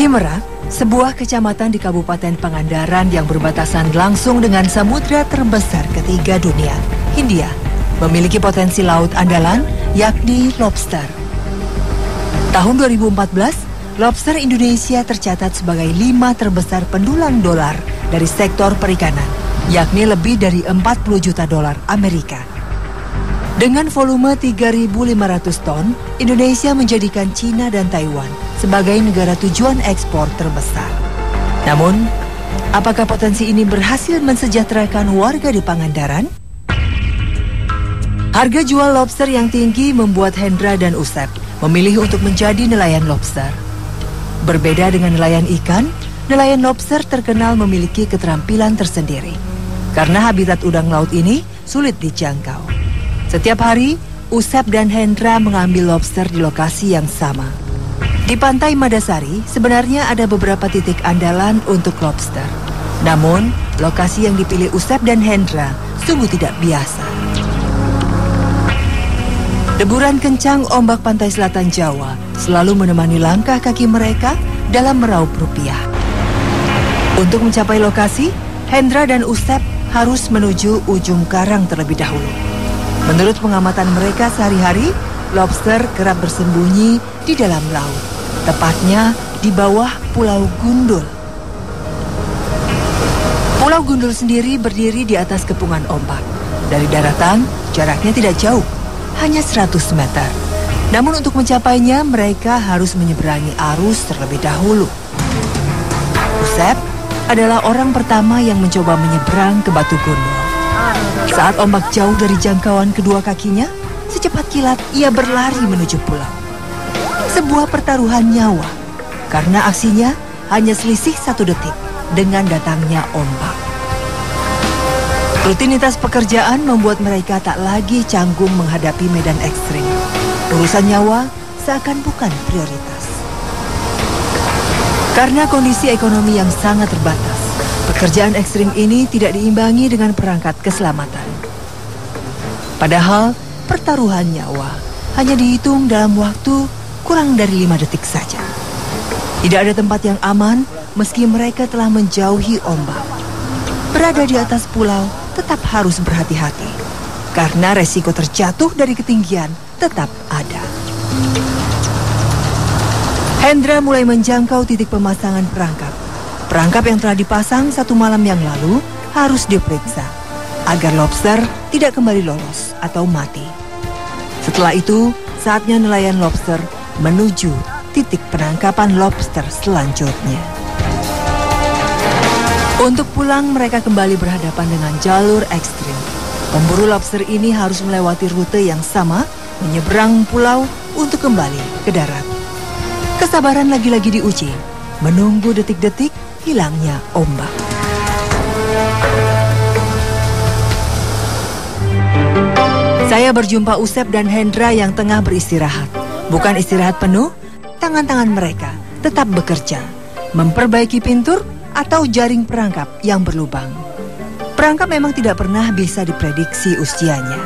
Cimerak, sebuah kecamatan di Kabupaten Pangandaran yang berbatasan langsung dengan samudra terbesar ketiga dunia, Hindia, memiliki potensi laut andalan, yakni lobster. Tahun 2014, lobster Indonesia tercatat sebagai 5 terbesar pendulang dolar dari sektor perikanan, yakni lebih dari 40 juta dolar Amerika. Dengan volume 3.500 ton, Indonesia menjadikan Cina dan Taiwan sebagai negara tujuan ekspor terbesar. Namun, apakah potensi ini berhasil mensejahterakan warga di Pangandaran? Harga jual lobster yang tinggi membuat Hendra dan Usep memilih untuk menjadi nelayan lobster. Berbeda dengan nelayan ikan, nelayan lobster terkenal memiliki keterampilan tersendiri. Karena habitat udang laut ini sulit dijangkau. Setiap hari, Usep dan Hendra mengambil lobster di lokasi yang sama. Di Pantai Madasari, sebenarnya ada beberapa titik andalan untuk lobster. Namun, lokasi yang dipilih Usep dan Hendra sungguh tidak biasa. Deburan kencang ombak pantai selatan Jawa selalu menemani langkah kaki mereka dalam meraup rupiah. Untuk mencapai lokasi, Hendra dan Usep harus menuju ujung karang terlebih dahulu. Menurut pengamatan mereka sehari-hari, lobster kerap bersembunyi di dalam laut, tepatnya di bawah Pulau Gundul. Pulau Gundul sendiri berdiri di atas kepungan ombak. Dari daratan, jaraknya tidak jauh, hanya 100 meter. Namun untuk mencapainya, mereka harus menyeberangi arus terlebih dahulu. Usep adalah orang pertama yang mencoba menyeberang ke Batu Gundul. Saat ombak jauh dari jangkauan kedua kakinya, secepat kilat ia berlari menuju pulau. Sebuah pertaruhan nyawa, karena aksinya hanya selisih 1 detik dengan datangnya ombak. Rutinitas pekerjaan membuat mereka tak lagi canggung menghadapi medan ekstrim. Urusan nyawa seakan bukan prioritas. Karena kondisi ekonomi yang sangat terbatas, pekerjaan ekstrim ini tidak diimbangi dengan perangkat keselamatan. Padahal, pertaruhan nyawa hanya dihitung dalam waktu kurang dari 5 detik saja. Tidak ada tempat yang aman meski mereka telah menjauhi ombak. Berada di atas pulau tetap harus berhati-hati, karena resiko terjatuh dari ketinggian tetap ada. Hendra mulai menjangkau titik pemasangan perangkap. Perangkap yang telah dipasang 1 malam yang lalu harus diperiksa agar lobster tidak kembali lolos atau mati. Setelah itu, saatnya nelayan lobster menuju titik penangkapan lobster selanjutnya. Untuk pulang, mereka kembali berhadapan dengan jalur ekstrim. Pemburu lobster ini harus melewati rute yang sama, menyeberang pulau untuk kembali ke darat. Kesabaran lagi-lagi diuji, menunggu detik-detik hilangnya ombak. Saya berjumpa Usep dan Hendra yang tengah beristirahat. Bukan istirahat penuh, tangan-tangan mereka tetap bekerja, memperbaiki pintur atau jaring perangkap yang berlubang. Perangkap memang tidak pernah bisa diprediksi usianya.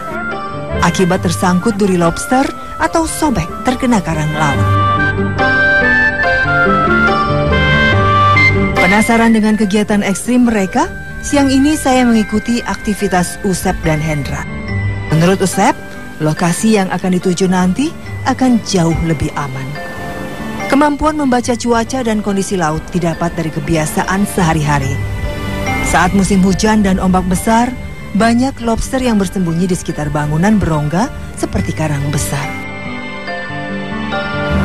Akibat tersangkut duri lobster atau sobek terkena karang laut. Penasaran dengan kegiatan ekstrim mereka? Siang ini saya mengikuti aktivitas Usep dan Hendra. Menurut Usep, lokasi yang akan dituju nanti akan jauh lebih aman. Kemampuan membaca cuaca dan kondisi laut didapat dari kebiasaan sehari-hari. Saat musim hujan dan ombak besar, banyak lobster yang bersembunyi di sekitar bangunan berongga seperti karang besar.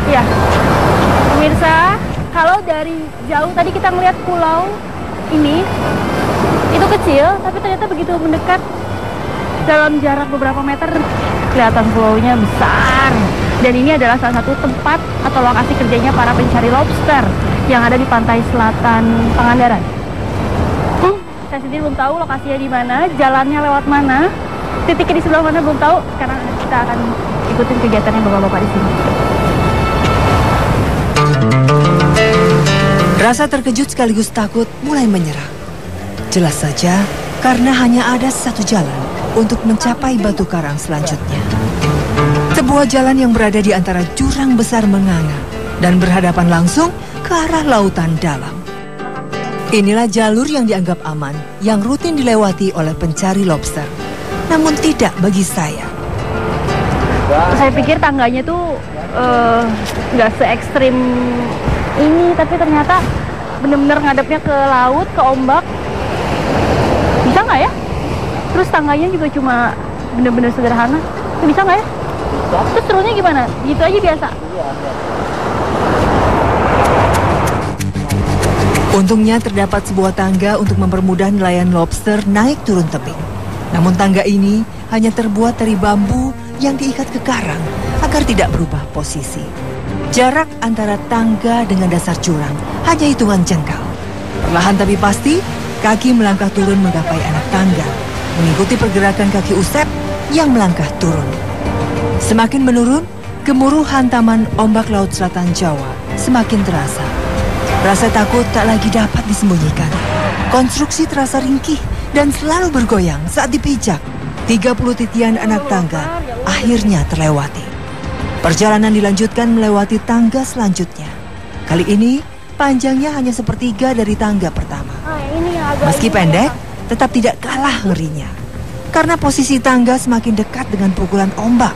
Ya, pemirsa, kalau dari jauh tadi kita melihat pulau ini, itu kecil, tapi ternyata begitu mendekat dalam jarak beberapa meter, kelihatan pulaunya besar. Dan ini adalah salah satu tempat atau lokasi kerjanya para pencari lobster yang ada di pantai selatan Pangandaran. Saya sendiri belum tahu lokasinya di mana, jalannya lewat mana, titiknya di sebelah mana belum tahu. Sekarang kita akan ikutin kegiatannya bapak-bapak di sini. Rasa terkejut sekaligus takut mulai menyerang. Jelas saja, karena hanya ada 1 jalan untuk mencapai batu karang selanjutnya. Sebuah jalan yang berada di antara jurang besar menganga dan berhadapan langsung ke ke arah lautan dalam. Inilah jalur yang dianggap aman, yang rutin dilewati oleh pencari lobster. Namun tidak bagi saya. Saya pikir tangganya tuh nggak se-ekstrim ini, tapi ternyata bener-bener ngadepnya ke laut, ke ombak. Bisa nggak ya? Terus tangganya juga cuma bener-bener sederhana. Bisa nggak ya? Terus serunya gimana? Gitu aja biasa? Untungnya terdapat sebuah tangga untuk mempermudah nelayan lobster naik turun tebing. Namun tangga ini hanya terbuat dari bambu yang diikat ke karang agar tidak berubah posisi. Jarak antara tangga dengan dasar jurang hanya hitungan jengkal. Perlahan tapi pasti, kaki melangkah turun menggapai anak tangga, mengikuti pergerakan kaki Usep yang melangkah turun. Semakin menurun, gemuruh hantaman ombak Laut Selatan Jawa semakin terasa. Rasa takut tak lagi dapat disembunyikan. Konstruksi terasa ringkih dan selalu bergoyang saat dipijak. 30 titian anak tangga akhirnya terlewati. Perjalanan dilanjutkan melewati tangga selanjutnya. Kali ini panjangnya hanya sepertiga dari tangga pertama. Meski pendek, tetap tidak kalah ngerinya. Karena posisi tangga semakin dekat dengan pukulan ombak.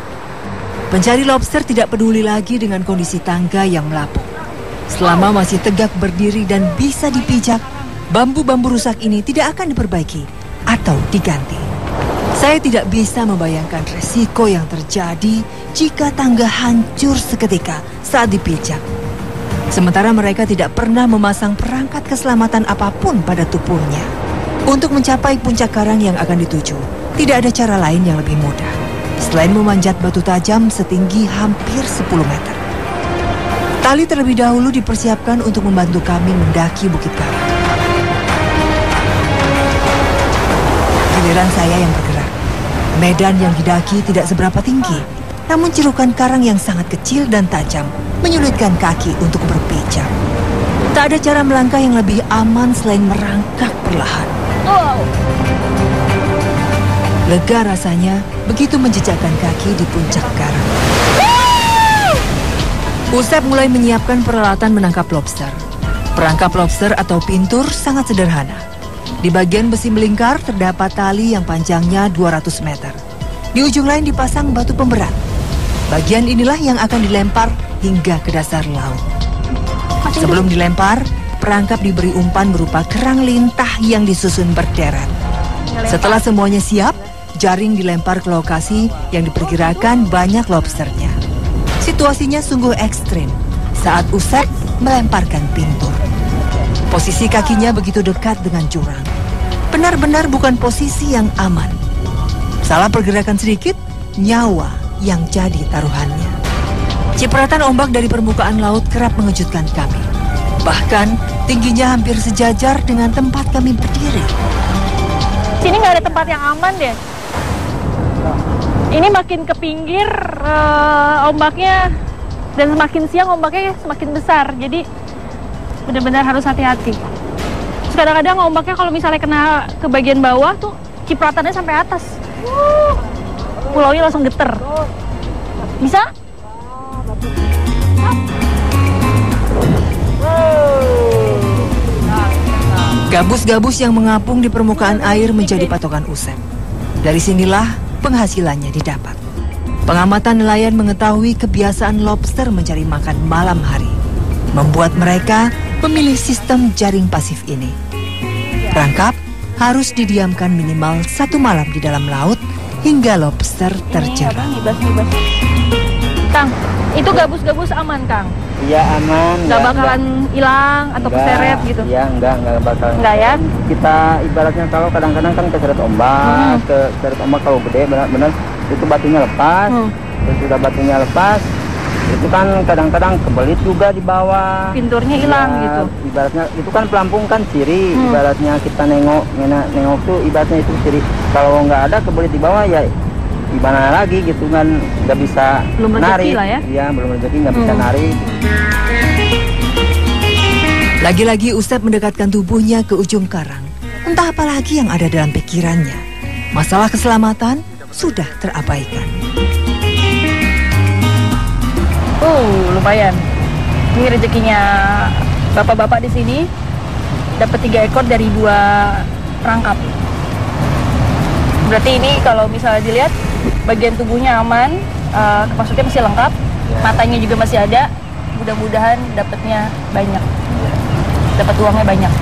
Pencari lobster tidak peduli lagi dengan kondisi tangga yang melapuk. Selama masih tegak berdiri dan bisa dipijak, bambu-bambu rusak ini tidak akan diperbaiki atau diganti. Saya tidak bisa membayangkan resiko yang terjadi jika tangga hancur seketika saat dipijak. Sementara mereka tidak pernah memasang perangkat keselamatan apapun pada tubuhnya. Untuk mencapai puncak karang yang akan dituju, tidak ada cara lain yang lebih mudah selain memanjat batu tajam setinggi hampir 10 meter. Tali terlebih dahulu dipersiapkan untuk membantu kami mendaki Bukit Karang. Giliran saya yang bergerak. Medan yang didaki tidak seberapa tinggi, namun cerukan karang yang sangat kecil dan tajam menyulitkan kaki untuk berpijak. Tak ada cara melangkah yang lebih aman selain merangkak perlahan. Lega rasanya begitu menjejakkan kaki di puncak karang. Usep mulai menyiapkan peralatan menangkap lobster. Perangkap lobster atau pintur sangat sederhana. Di bagian besi melingkar terdapat tali yang panjangnya 200 meter. Di ujung lain dipasang batu pemberat. Bagian inilah yang akan dilempar hingga ke dasar laut. Sebelum dilempar, perangkap diberi umpan berupa kerang lintah yang disusun berderet. Setelah semuanya siap, jaring dilempar ke lokasi yang diperkirakan banyak lobsternya. Situasinya sungguh ekstrim saat Usep melemparkan pintur. Posisi kakinya begitu dekat dengan jurang. Benar-benar bukan posisi yang aman. Salah pergerakan sedikit, nyawa yang jadi taruhannya. Cipratan ombak dari permukaan laut kerap mengejutkan kami. Bahkan tingginya hampir sejajar dengan tempat kami berdiri. Sini nggak ada tempat yang aman deh. Ini makin ke pinggir ombaknya, dan semakin siang ombaknya semakin besar. Jadi benar-benar harus hati-hati. Kadang-kadang ombaknya kalau misalnya kena ke bagian bawah tuh cipratannya sampai atas. Pulaunya langsung geter. Bisa? Gabus-gabus yang mengapung di permukaan air menjadi patokan Usep. Dari sinilah penghasilannya didapat. Pengamatan nelayan mengetahui kebiasaan lobster mencari makan malam hari, membuat mereka memilih sistem jaring pasif ini. Perangkap harus didiamkan minimal 1 malam di dalam laut hingga lobster terjerat. Kang, itu gabus-gabus aman, Kang? Iya, aman. Nggak bakalan hilang atau keseret gitu? Iya, enggak bakalan. Enggak ya? Kita ibaratnya kalau kadang-kadang kan keseret ombak, keseret ombak kalau gede benar-benar itu batunya lepas. Terus sudah batunya lepas, itu kan kadang-kadang kebelit juga di bawah. Pinturnya hilang ya, gitu. Ibaratnya itu kan pelampung kan ciri. Ibaratnya kita nengok tuh ibaratnya itu ciri. Kalau nggak ada kebelit di bawah ya gimana lagi gitu kan, nggak bisa belum narik. Lah ya? Iya, belum rezeki nggak bisa narik. Lagi-lagi Usep mendekatkan tubuhnya ke ujung karang. Entah apa lagi yang ada dalam pikirannya. Masalah keselamatan sudah terabaikan. Lumayan. Ini rezekinya bapak-bapak di sini dapat 3 ekor dari 2 perangkap. Berarti ini kalau misalnya dilihat bagian tubuhnya aman, maksudnya masih lengkap, matanya juga masih ada. Mudah-mudahan dapatnya banyak, dapat uangnya banyak.